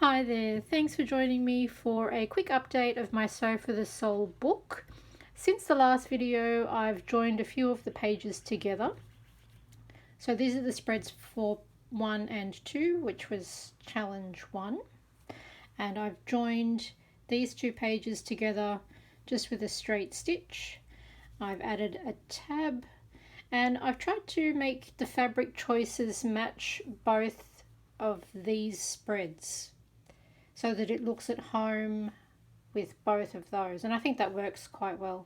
Hi there, thanks for joining me for a quick update of my Sew for the Soul book. Since the last video, I've joined a few of the pages together. So these are the spreads for 1 and 2, which was challenge 1. And I've joined these two pages together just with a straight stitch. I've added a tab and I've tried to make the fabric choices match both of these spreads, so that it looks at home with both of those, and I think that works quite well.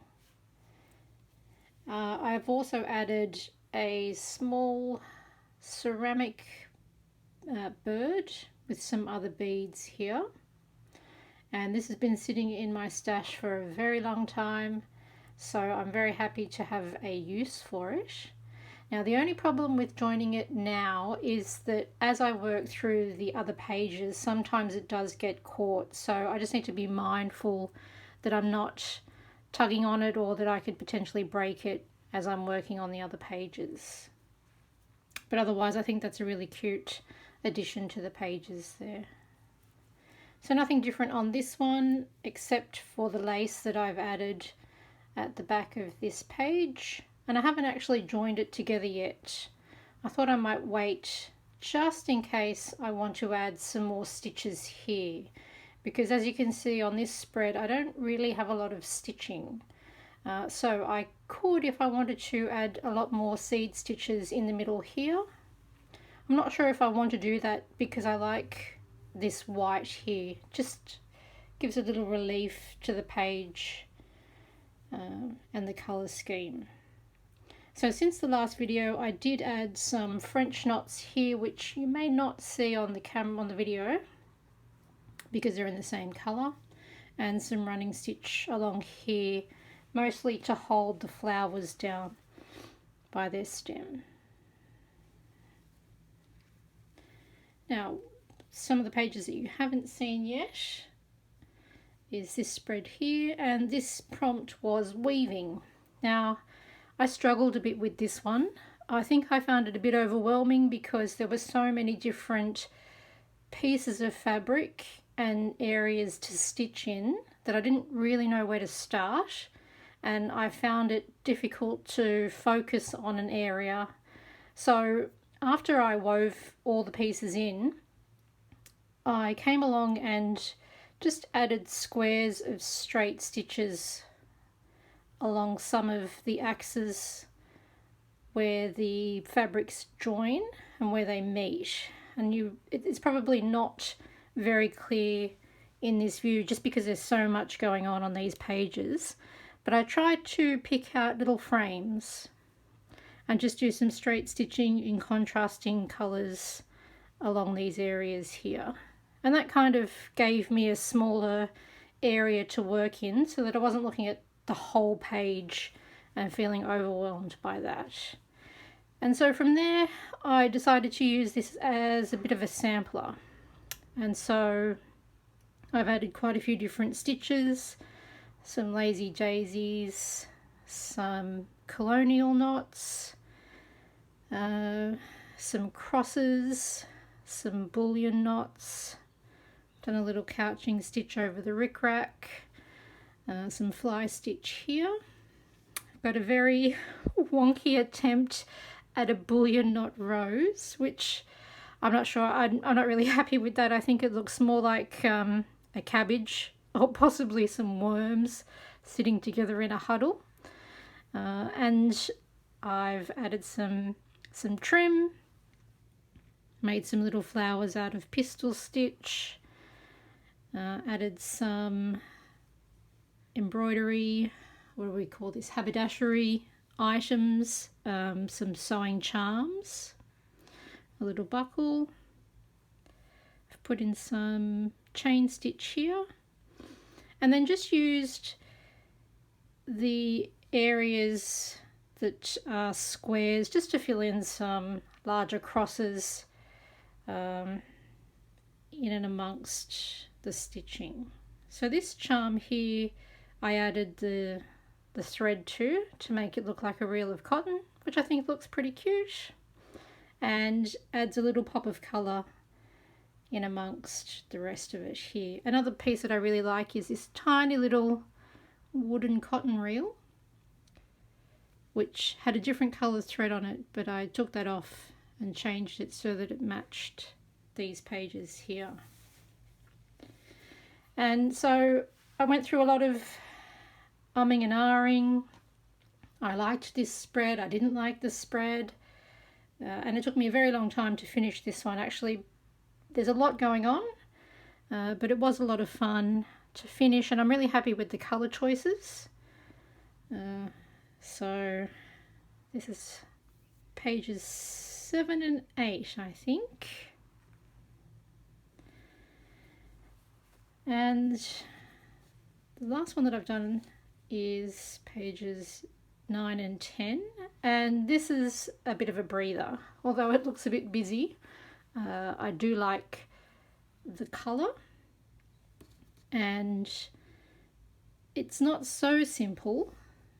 I've also added a small ceramic bird with some other beads here, and this has been sitting in my stash for a very long time, so I'm very happy to have a use for it. Now the only problem with joining it now is that as I work through the other pages, sometimes it does get caught, so I just need to be mindful that I'm not tugging on it or that I could potentially break it as I'm working on the other pages. But otherwise I think that's a really cute addition to the pages there. So nothing different on this one except for the lace that I've added at the back of this page. And I haven't actually joined it together yet. I thought I might wait just in case I want to add some more stitches here, because as you can see on this spread I don't really have a lot of stitching. So I could, if I wanted to, add a lot more seed stitches in the middle here. I'm not sure if I want to do that because I like this white here. Just gives a little relief to the page and the colour scheme. So since the last video I did add some French knots here, which you may not see on the video because they're in the same colour, and some running stitch along here, mostly to hold the flowers down by their stem. Now some of the pages that you haven't seen yet is this spread here, and this prompt was weaving. Now I struggled a bit with this one. I think I found it a bit overwhelming because there were so many different pieces of fabric and areas to stitch in that I didn't really know where to start, and I found it difficult to focus on an area. So after I wove all the pieces in, I came along and just added squares of straight stitches along some of the axes where the fabrics join and where they meet. And it's probably not very clear in this view just because there's so much going on these pages, but I tried to pick out little frames and just do some straight stitching in contrasting colours along these areas here, and that kind of gave me a smaller area to work in so that I wasn't looking at the whole page and feeling overwhelmed by that. And so from there I decided to use this as a bit of a sampler, and so I've added quite a few different stitches, some lazy daisies, some colonial knots, some crosses, some bullion knots, done a little couching stitch over the rickrack, some fly stitch here. I've got a very wonky attempt at a bullion knot rose, which I'm not sure, I'm not really happy with that. I think it looks more like a cabbage or possibly some worms sitting together in a huddle. And I've added some trim, made some little flowers out of pistol stitch, added some embroidery, what do we call this, haberdashery items, some sewing charms, a little buckle. I've put in some chain stitch here, and then just used the areas that are squares just to fill in some larger crosses in and amongst the stitching. So this charm here I added the thread to make it look like a reel of cotton, which I think looks pretty cute and adds a little pop of colour in amongst the rest of it here. Another piece that I really like is this tiny little wooden cotton reel, which had a different colour thread on it, but I took that off and changed it so that it matched these pages here. And so I went through a lot of umming and ahhing. I liked this spread, I didn't like the spread, and it took me a very long time to finish this one. Actually, there's a lot going on, but it was a lot of fun to finish, and I'm really happy with the colour choices. So this is pages 7 and 8, I think. And the last one that I've done is pages 9 and 10, and this is a bit of a breather, although it looks a bit busy. I do like the colour, and it's not so simple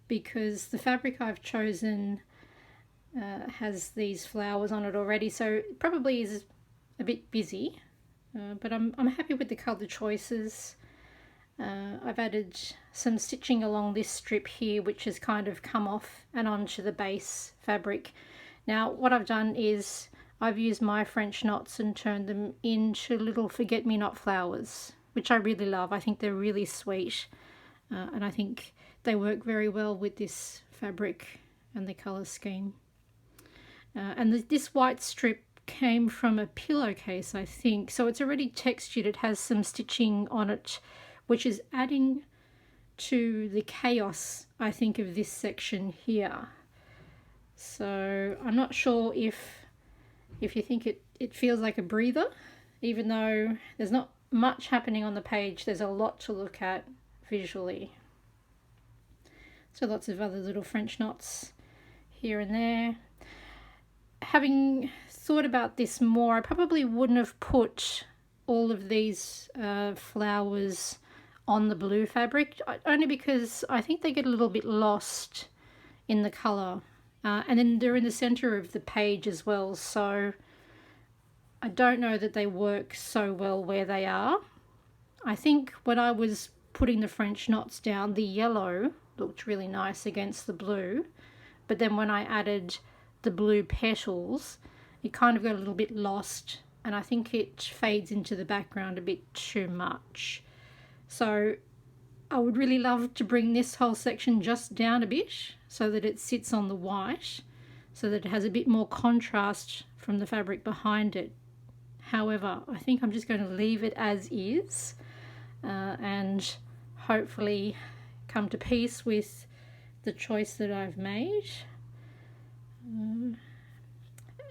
because the fabric I've chosen has these flowers on it already, so it probably is a bit busy, but I'm happy with the colour choices. I've added some stitching along this strip here, which has kind of come off and onto the base fabric. Now what I've done is I've used my French knots and turned them into little forget-me-not flowers, which I really love. I think they're really sweet, and I think they work very well with this fabric and the colour scheme. And this white strip came from a pillowcase, I think, so it's already textured. It has some stitching on it, which is adding to the chaos, I think, of this section here. So I'm not sure if you think it feels like a breather, even though there's not much happening on the page. There's a lot to look at visually. So lots of other little French knots here and there. Having thought about this more, I probably wouldn't have put all of these flowers on the blue fabric, only because I think they get a little bit lost in the colour, and then they're in the centre of the page as well, so I don't know that they work so well where they are. I think when I was putting the French knots down, the yellow looked really nice against the blue, but then when I added the blue petals, it kind of got a little bit lost, and I think it fades into the background a bit too much. So I would really love to bring this whole section just down a bit so that it sits on the white, so that it has a bit more contrast from the fabric behind it. However, I think I'm just going to leave it as is, and hopefully come to peace with the choice that I've made.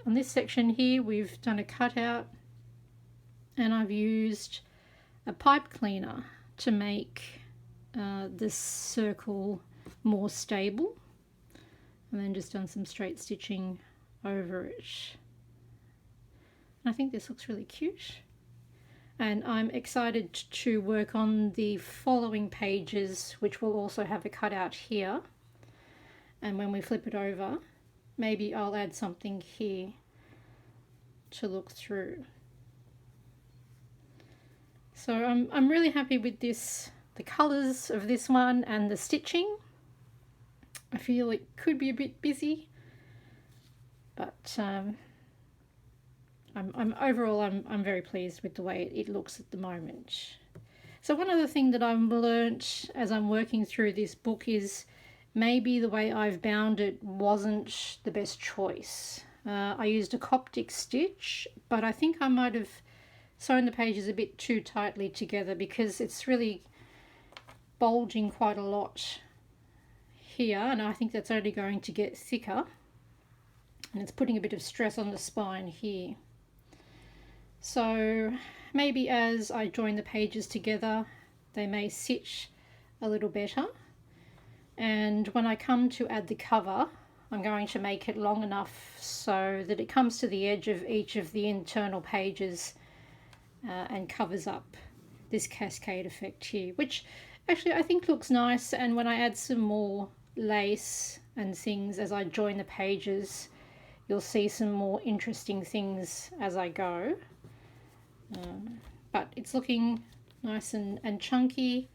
On this section here, we've done a cutout, and I've used a pipe cleaner to make this circle more stable, and then just done some straight stitching over it. I think this looks really cute, and I'm excited to work on the following pages, which will also have a cutout here, and when we flip it over, maybe I'll add something here to look through. So I'm really happy with this, the colours of this one and the stitching. I feel it could be a bit busy, but overall I'm very pleased with the way it looks at the moment. So one other thing that I've learnt as I'm working through this book is maybe the way I've bound it wasn't the best choice. I used a Coptic stitch, but I think I might have sewn the pages a bit too tightly together because it's really bulging quite a lot here, and I think that's only going to get thicker, and it's putting a bit of stress on the spine here. So maybe as I join the pages together, they may sit a little better, and when I come to add the cover, I'm going to make it long enough so that it comes to the edge of each of the internal pages and covers up this cascade effect here, which actually I think looks nice. And when I add some more lace and things as I join the pages, you'll see some more interesting things as I go. But it's looking nice and chunky,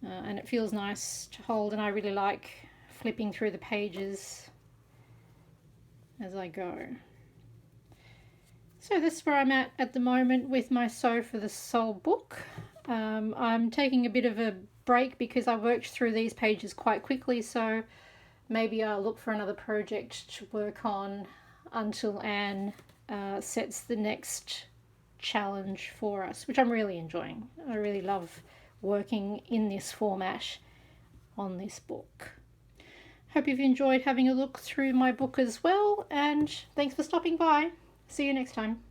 and it feels nice to hold, and I really like flipping through the pages as I go. So this is where I'm at the moment with my Sew for the Soul book. I'm taking a bit of a break because I worked through these pages quite quickly, so maybe I'll look for another project to work on until Anne sets the next challenge for us, which I'm really enjoying. I really love working in this format on this book. Hope you've enjoyed having a look through my book as well, and thanks for stopping by. See you next time.